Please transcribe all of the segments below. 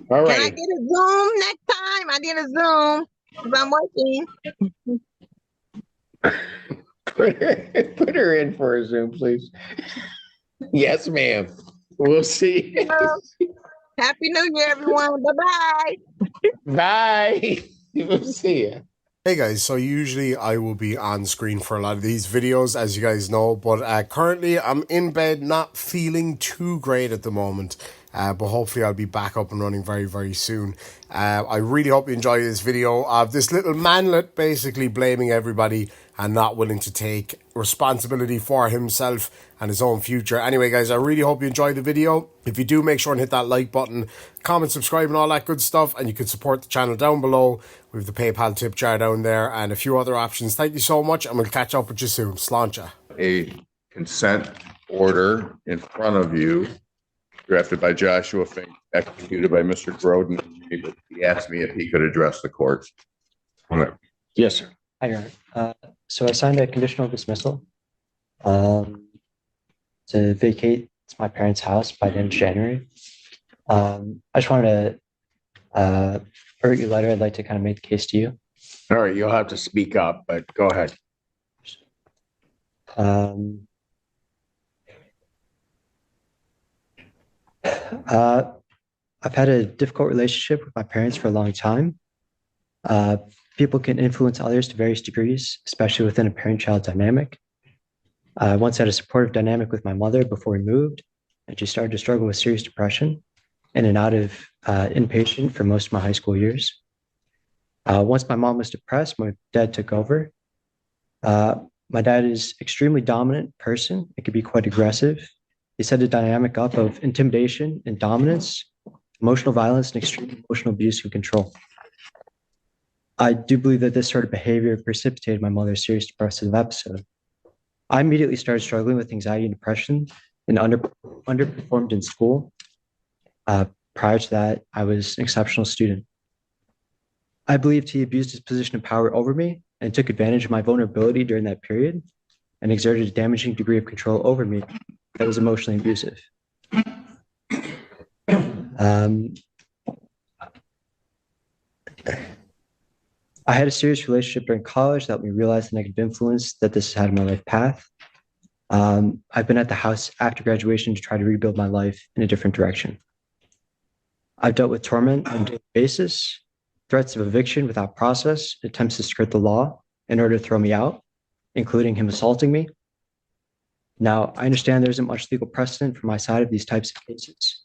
All Can I righty. get a Zoom next time? I need a Zoom because I'm working. Put her in for a Zoom, please. Yes, ma'am. We'll see. Well, Happy New Year, everyone. Bye bye. Bye. We'll see you. Hey guys, so usually I will be on screen for a lot of these videos, as you guys know, but currently I'm in bed, not feeling too great at the moment, but hopefully I'll be back up and running very, very soon. I really hope you enjoy this video of this little manlet basically blaming everybody and not willing to take responsibility for himself and his own future. Anyway, guys, I really hope you enjoyed the video. If you do, make sure and hit that like button, comment, subscribe, and all that good stuff. And you can support the channel down below with the PayPal tip jar down there and a few other options. Thank you so much, and we'll catch up with you soon. Sláinte. A consent order in front of you, drafted by Joshua Fink, executed by Mr. Groden. He asked me if he could address the court. Yes, sir. Hi, Your Honor. So I signed a conditional dismissal um, to vacate my parents' house by the end of January. I just wanted to write you a letter. I'd like to kind of make the case to you. All right, you'll have to speak up, but go ahead. Um, I've had a difficult relationship with my parents for a long time. People can influence others to various degrees, especially within a parent-child dynamic. I once had a supportive dynamic with my mother before we moved, and she started to struggle with serious depression in and out of inpatient for most of my high school years. Once my mom was depressed, my dad took over. My dad is extremely dominant person. It could be quite aggressive. He set a dynamic up of intimidation and dominance, emotional violence, and extreme emotional abuse and control. I do believe that this sort of behavior precipitated my mother's serious depressive episode. I immediately started struggling with anxiety and depression and underperformed in school. Prior to that, I was an exceptional student. I believed he abused his position of power over me and took advantage of my vulnerability during that period and exerted a damaging degree of control over me that was emotionally abusive. I had a serious relationship during college that helped me realize the negative influence that this had in my life path. I've been at the house after graduation to try to rebuild my life in a different direction. I've dealt with torment on a daily basis, threats of eviction without process, attempts to skirt the law in order to throw me out, including him assaulting me. Now, I understand there isn't much legal precedent for my side of these types of cases,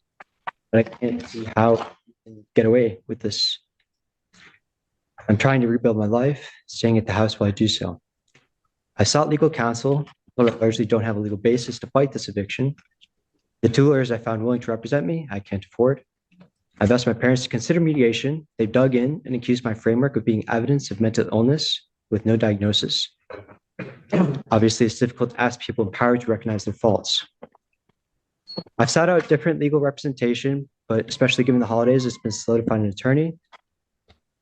but I can't see how I can get away with this. I'm trying to rebuild my life, staying at the house while I do so. I sought legal counsel, but I largely don't have a legal basis to fight this eviction. The two lawyers I found willing to represent me, I can't afford. I've asked my parents to consider mediation. They've dug in and accused my framework of being evidence of mental illness with no diagnosis. Obviously, it's difficult to ask people in power to recognize their faults. I've sought out different legal representation, but especially given the holidays, it's been solidifying an attorney.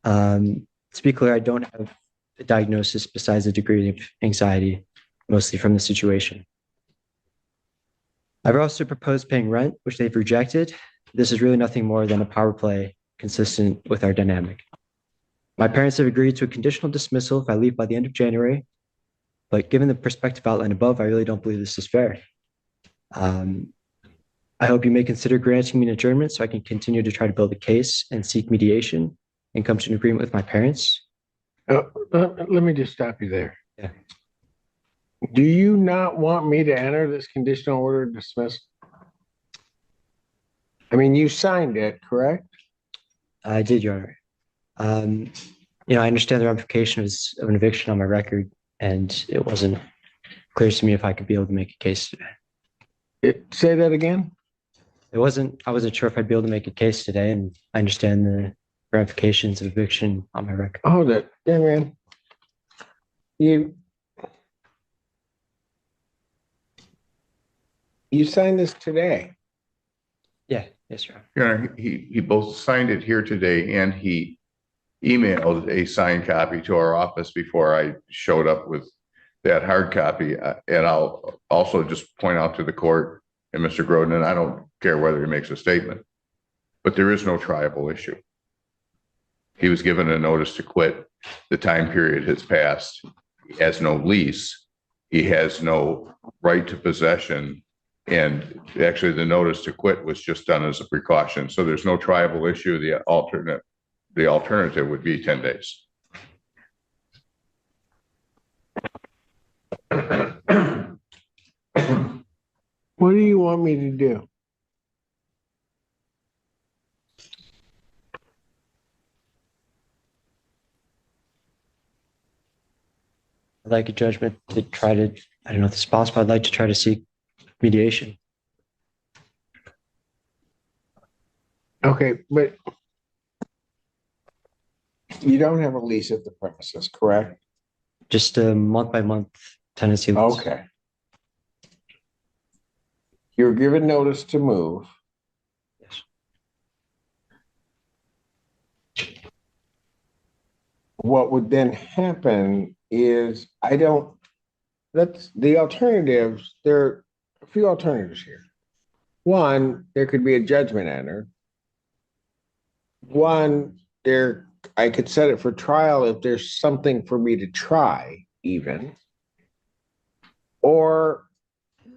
To be clear, I don't have a diagnosis besides a degree of anxiety, mostly from the situation. I've also proposed paying rent, which they've rejected. This is really nothing more than a power play consistent with our dynamic. My parents have agreed to a conditional dismissal if I leave by the end of January, but given the perspective outlined above, I really don't believe this is fair. I hope you may consider granting me an adjournment so I can continue to try to build a case and seek mediation and come to an agreement with my parents. Let me just stop you there. Yeah. Do you not want me to enter this conditional order of dismissal? I mean, you signed it, correct? I did, Your Honor. I understand the ramifications of an eviction on my record, and it wasn't clear to me if I could be able to make a case today. Say that again? I wasn't sure if I'd be able to make a case today, and I understand the ramifications of eviction on my record. Oh, yeah, man. You signed this today. Yeah, yes, Your Honor. Your Honor, he both signed it here today and he emailed a signed copy to our office before I showed up with that hard copy. And I'll also just point out to the court and Mr. Groden, and I don't care whether he makes a statement. but there is no triable issue. He was given a notice to quit. The time period has passed. He has no lease. He has no right to possession. And actually the notice to quit was just done as a precaution. So there's no triable issue. The alternative would be 10 days. What do you want me to do? I'd like a judgment to try to, I don't know if it's possible, I'd like to try to seek mediation. Okay, but you don't have a lease at the premises, correct? Just a month by month tenancy lease. Okay. You're given notice to move. Yes. What would then happen is that's the alternatives. There are a few alternatives here. One, there could be a judgment entered. One, I could set it for trial if there's something for me to try even. Or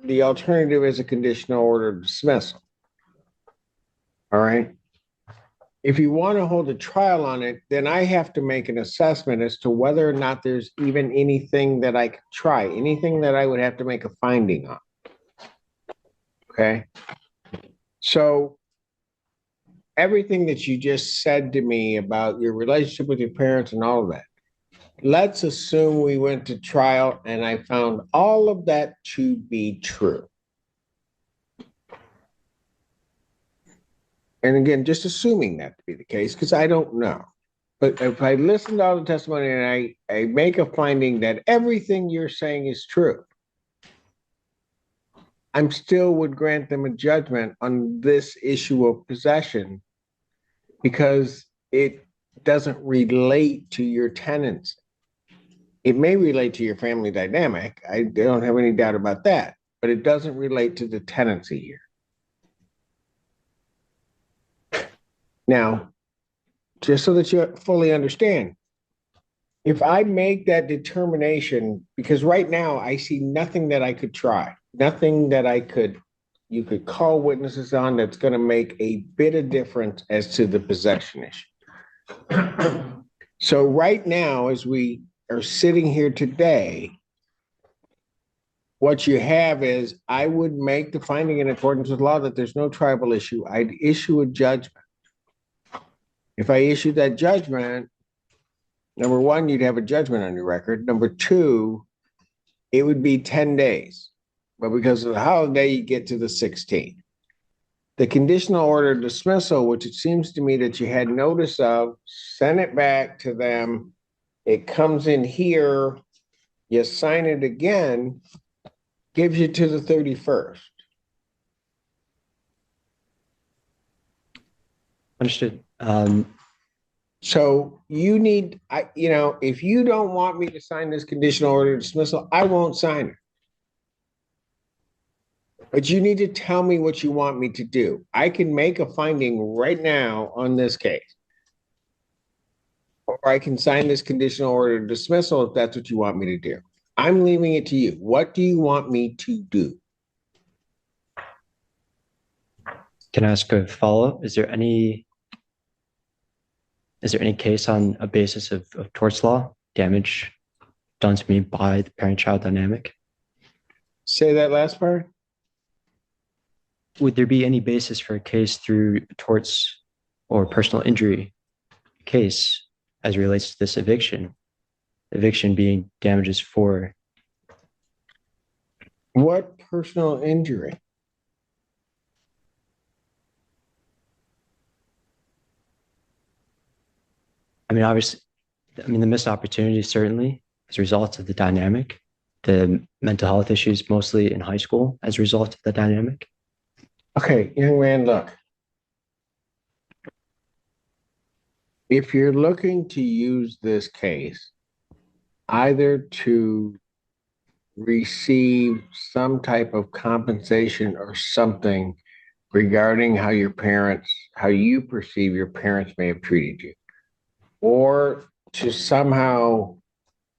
the alternative is a conditional order dismissal. All right. If you want to hold a trial on it, then I have to make an assessment as to whether or not there's even anything that I could try, anything that I would have to make a finding on. Okay. So everything that you just said to me about your relationship with your parents and all of that, let's assume we went to trial and I found all of that to be true. And again, just assuming that to be the case, because I don't know. But if I listen to all the testimony and I make a finding that everything you're saying is true, I still would grant them a judgment on this issue of possession because it doesn't relate to your tenancy. It may relate to your family dynamic. I don't have any doubt about that, but it doesn't relate to the tenancy here. Now, just so that you fully understand, if I make that determination, because right now I see nothing that I could try, nothing that you could call witnesses on that's going to make a bit of difference as to the possession issue. So right now, as we are sitting here today, what you have is I would make the finding in accordance with law that there's no tribal issue. I'd issue a judgment. If I issued that judgment, number one, you'd have a judgment on your record. Number two, it would be 10 days. But because of the holiday, you get to the 16th. The conditional order dismissal, which it seems to me that you had notice of, send it back to them. It comes in here, you sign it again, gives you to the 31st. Understood. So you need, if you don't want me to sign this conditional order dismissal, I won't sign it. But you need to tell me what you want me to do. I can make a finding right now on this case. Or I can sign this conditional order dismissal if that's what you want me to do. I'm leaving it to you. What do you want me to do? Can I ask a follow-up? Is there any case on a basis of torts law, damage done to me by the parent-child dynamic? Say that last part. Would there be any basis for a case through torts or personal injury case as it relates to this eviction? Eviction being damages for What personal injury? obviously, the missed opportunity certainly as a result of the dynamic, the mental health issues mostly in high school as a result of the dynamic. Okay, young man, look. If you're looking to use this case either to receive some type of compensation or something regarding how how you perceive your parents may have treated you, or to somehow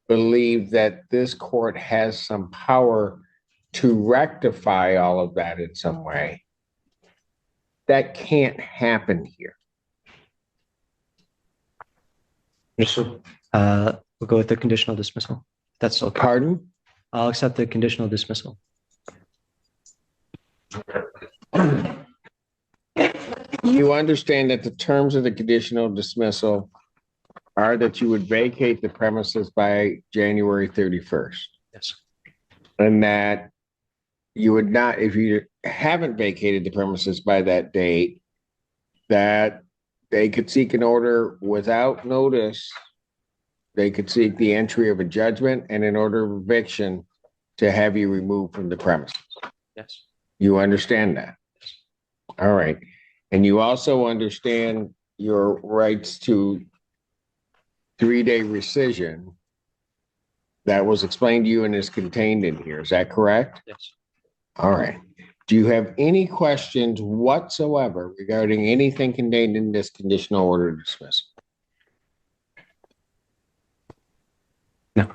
believe that this court has some power to rectify all of that in some way. That can't happen here. We'll go with the conditional dismissal. That's okay. Pardon? I'll accept the conditional dismissal. You understand that the terms of the conditional dismissal are that you would vacate the premises by January 31st. Yes. And that you would not, if you haven't vacated the premises by that date, that they could seek an order without notice. They could seek the entry of a judgment and an order of eviction to have you removed from the premises. Yes. You understand that? All right. And you also understand your rights to 3-day rescission that was explained to you and is contained in here. Is that correct? Yes. All right. Do you have any questions whatsoever regarding anything contained in this conditional order to dismiss? No.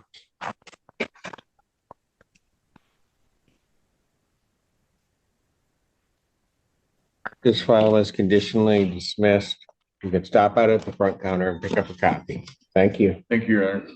This file is conditionally dismissed. You can stop out at the front counter and pick up a copy. Thank you. Thank you, Your Honor.